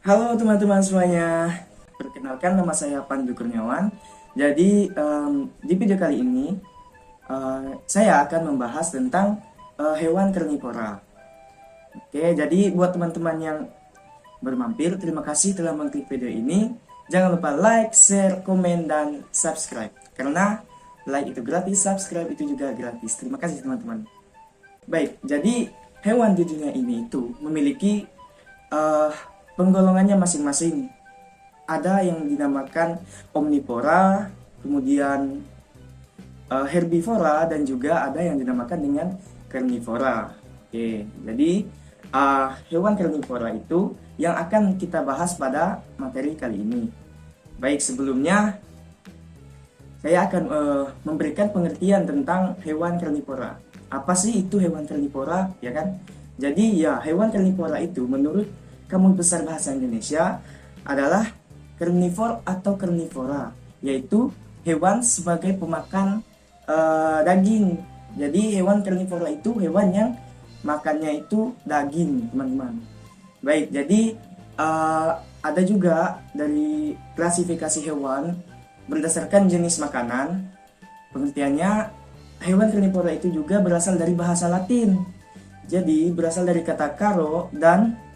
Halo teman-teman semuanya, perkenalkan nama saya Pandu Kurniawan. Jadi di video kali ini saya akan membahas tentang hewan karnivora. Oke, jadi buat teman-teman yang bermampir, terima kasih telah mengklik video ini. Jangan lupa like, share, komen, dan subscribe. Karena like itu gratis, subscribe itu juga gratis. Terima kasih teman-teman. Baik, jadi hewan di dunia ini itu memiliki eh, penggolongannya masing-masing. Ada yang dinamakan omnivora, kemudian herbivora, dan juga ada yang dinamakan dengan carnivora. Oke, jadi hewan karnivora itu yang akan kita bahas pada materi kali ini. Baik, sebelumnya saya akan memberikan pengertian tentang hewan karnivora. Apa sih itu hewan karnivora, ya kan? Jadi ya, hewan karnivora itu menurut Kamus Besar Bahasa Indonesia adalah karnivor atau karnivora, yaitu hewan sebagai pemakan daging. Jadi hewan karnivora itu hewan yang makannya itu daging, teman-teman. Baik, jadi ada juga dari klasifikasi hewan berdasarkan jenis makanan. Pengertiannya, hewan karnivora itu juga berasal dari bahasa Latin. Jadi berasal dari kata caro dan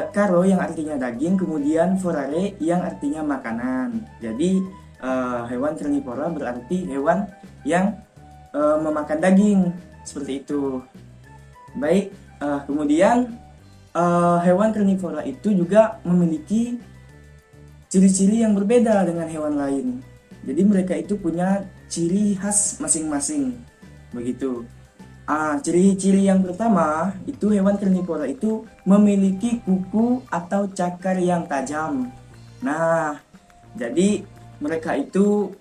caro yang artinya daging, kemudian forare yang artinya makanan. Jadi hewan karnivora berarti hewan yang memakan daging, seperti itu. Baik, kemudian hewan karnivora itu juga memiliki ciri-ciri yang berbeda dengan hewan lain. Jadi mereka itu punya ciri khas masing-masing. Begitu. Ciri-ciri yang pertama itu hewan karnivora itu memiliki kuku atau cakar yang tajam. Nah, jadi mereka itu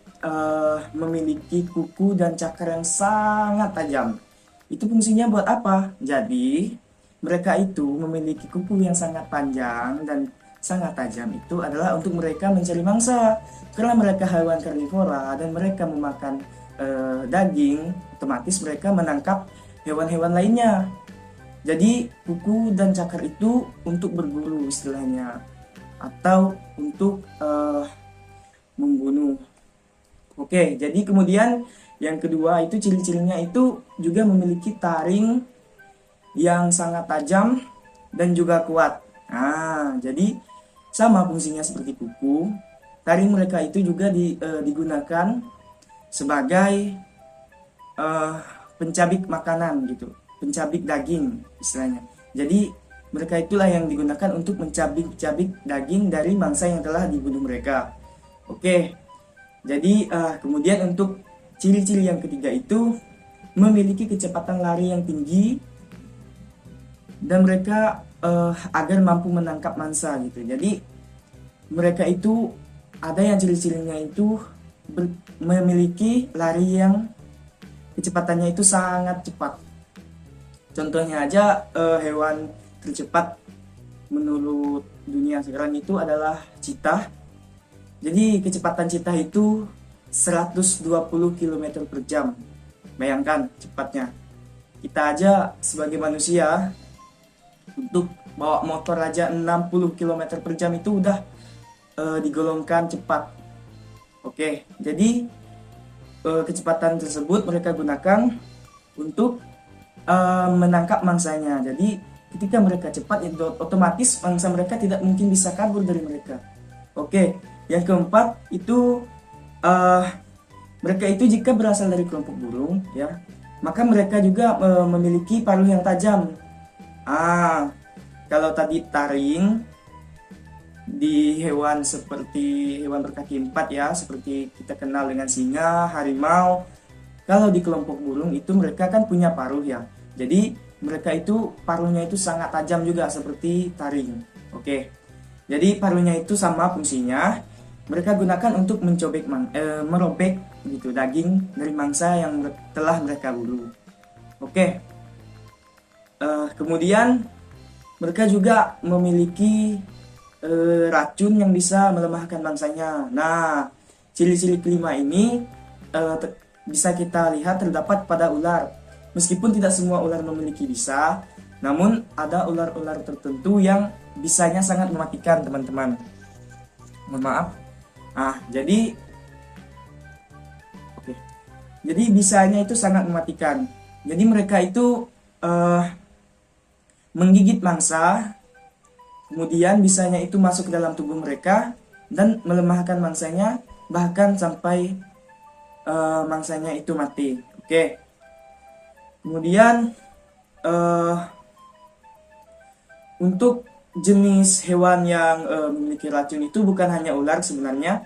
memiliki kuku dan cakar yang sangat tajam. Itu fungsinya buat apa? Jadi mereka itu memiliki kuku yang sangat panjang dan sangat tajam, itu adalah untuk mereka mencari mangsa. Karena mereka hewan karnivora dan mereka memakan daging, otomatis mereka menangkap hewan-hewan lainnya. Jadi kuku dan cakar itu untuk berburu istilahnya, atau untuk membunuh. Oke, jadi kemudian yang kedua itu ciri-cirinya itu juga memiliki taring yang sangat tajam dan juga kuat. Jadi sama fungsinya seperti kuku. Taring mereka itu juga digunakan sebagai pencabik makanan gitu, pencabik daging istilahnya. Jadi mereka itulah yang digunakan untuk mencabik-cabik daging dari mangsa yang telah dibunuh mereka. Oke, jadi kemudian untuk ciri-ciri yang ketiga itu memiliki kecepatan lari yang tinggi dan mereka agar mampu menangkap mangsa gitu. Jadi mereka itu ada yang ciri-cirinya itu memiliki lari yang kecepatannya itu sangat cepat. Contohnya aja hewan tercepat menurut dunia sekarang itu adalah cheetah. Jadi kecepatan cheetah itu 120 km per jam. Bayangkan cepatnya. Kita aja sebagai manusia untuk bawa motor aja 60 km per jam itu udah digolongkan cepat. Oke, jadi kecepatan tersebut mereka gunakan untuk menangkap mangsanya. Jadi ketika mereka cepat, itu otomatis mangsa mereka tidak mungkin bisa kabur dari mereka. Oke, yang keempat itu mereka itu jika berasal dari kelompok burung, ya, maka mereka juga memiliki paruh yang tajam. Kalau tadi taring di hewan seperti hewan berkaki empat, ya, seperti kita kenal dengan singa, harimau. Kalau di kelompok burung itu mereka kan punya paruh, ya. Jadi mereka itu paruhnya itu sangat tajam juga seperti taring. Oke. Jadi paruhnya itu sama fungsinya. Mereka gunakan untuk merobek gitu daging dari mangsa yang telah mereka buru. Oke. Kemudian mereka juga memiliki racun yang bisa melemahkan mangsanya. Nah, ciri-ciri kelima ini bisa kita lihat terdapat pada ular. Meskipun tidak semua ular memiliki bisa, Namun ada ular-ular tertentu yang bisanya sangat mematikan, teman-teman. Mohon maaf. Jadi bisanya itu sangat mematikan. Jadi mereka itu menggigit mangsa, kemudian bisanya itu masuk ke dalam tubuh mereka dan melemahkan mangsanya, bahkan sampai mangsanya itu mati. Oke. Kemudian untuk jenis hewan yang memiliki racun itu bukan hanya ular sebenarnya.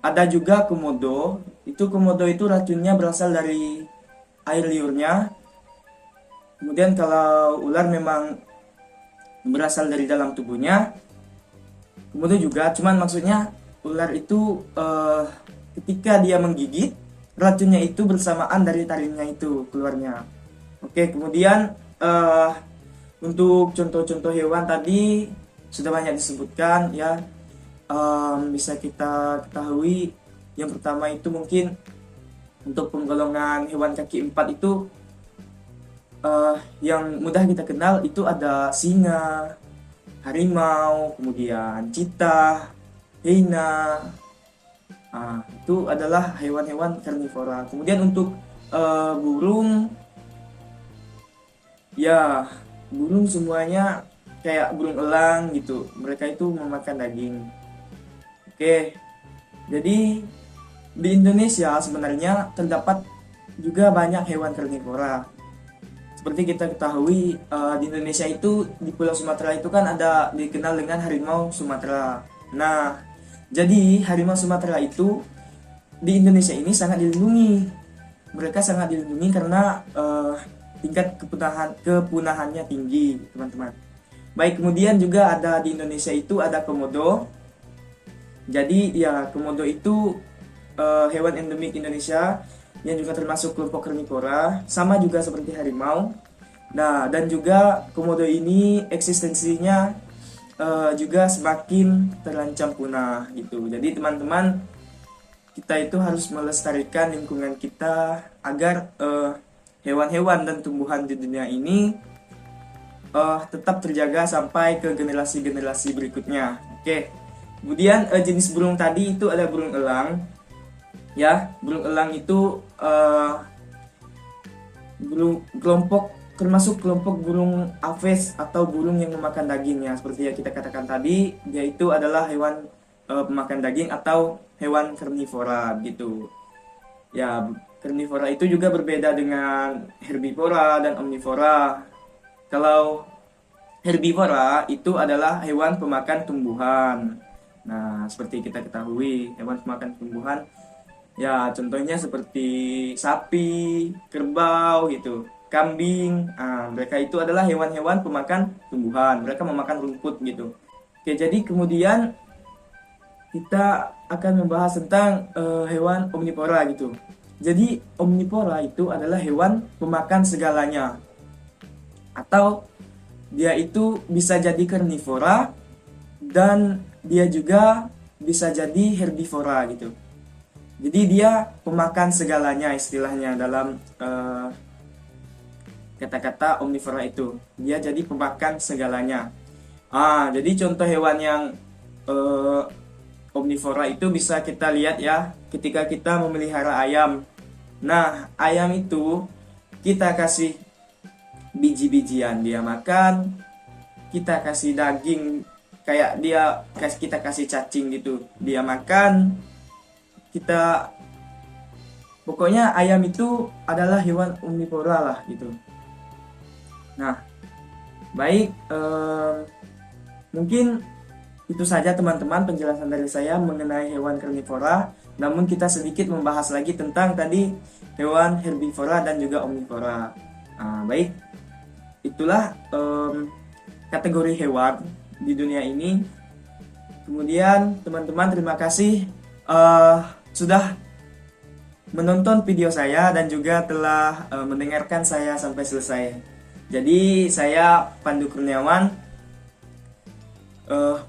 Ada juga komodo. Komodo itu racunnya berasal dari air liurnya. Kemudian kalau ular memang berasal dari dalam tubuhnya. Komodo juga, cuman maksudnya ular itu ketika dia menggigit, racunnya itu bersamaan dari taringnya itu keluarnya. Oke, kemudian untuk contoh-contoh hewan tadi sudah banyak disebutkan ya. Bisa kita ketahui, yang pertama itu mungkin untuk penggolongan hewan kaki 4 itu yang mudah kita kenal itu ada singa, harimau, kemudian cheetah, hyena. Itu adalah hewan-hewan karnivora. Kemudian untuk burung, ya burung semuanya kayak burung elang gitu. Mereka itu memakan daging. Oke, jadi di Indonesia sebenarnya terdapat juga banyak hewan karnivora. Seperti kita ketahui, di Indonesia itu, di Pulau Sumatera itu kan ada dikenal dengan harimau Sumatera. Nah, jadi harimau Sumatera itu di Indonesia ini sangat dilindungi. Mereka sangat dilindungi karena tingkat kepunahannya tinggi, teman-teman. Baik, kemudian juga ada di Indonesia itu ada komodo. Jadi ya, komodo itu hewan endemik Indonesia yang juga termasuk kelompok karnivora, sama juga seperti harimau. Nah, dan juga komodo ini eksistensinya juga semakin terancam punah gitu. Jadi teman-teman, kita itu harus melestarikan lingkungan kita agar hewan-hewan dan tumbuhan di dunia ini tetap terjaga sampai ke generasi-generasi berikutnya. Oke. Kemudian jenis burung tadi itu ada burung elang. Ya, burung elang itu termasuk kelompok burung aves atau burung yang memakan dagingnya. Seperti yang kita katakan tadi, dia itu adalah hewan pemakan daging atau hewan karnivora gitu. Ya, karnivora itu juga berbeda dengan herbivora dan omnivora. Kalau herbivora itu adalah hewan pemakan tumbuhan. Nah, seperti kita ketahui, hewan pemakan tumbuhan, ya contohnya seperti sapi, kerbau gitu, kambing. Mereka itu adalah hewan-hewan pemakan tumbuhan. Mereka memakan rumput gitu. Oke, jadi kemudian kita akan membahas tentang hewan omnivora gitu. Jadi omnivora itu adalah hewan pemakan segalanya. Atau dia itu bisa jadi karnivora dan dia juga bisa jadi herbivora gitu. Jadi dia pemakan segalanya istilahnya dalam kata-kata omnivora itu. Dia jadi pemakan segalanya. Jadi contoh hewan yang omnivora itu bisa kita lihat ya ketika kita memelihara ayam. Nah, ayam itu kita kasih biji-bijian dia makan, kita kasih daging kayak kita kasih cacing gitu dia makan. Pokoknya ayam itu adalah hewan omnivora lah gitu. Nah, baik, mungkin itu saja teman-teman penjelasan dari saya mengenai hewan karnivora. Namun kita sedikit membahas lagi tentang tadi hewan herbivora dan juga omnivora. Baik, itulah kategori hewan di dunia ini. Kemudian teman-teman, terima kasih sudah menonton video saya dan juga telah mendengarkan saya sampai selesai. Jadi saya Pandu Kurniawan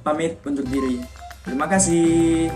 pamit undur diri. Terima kasih.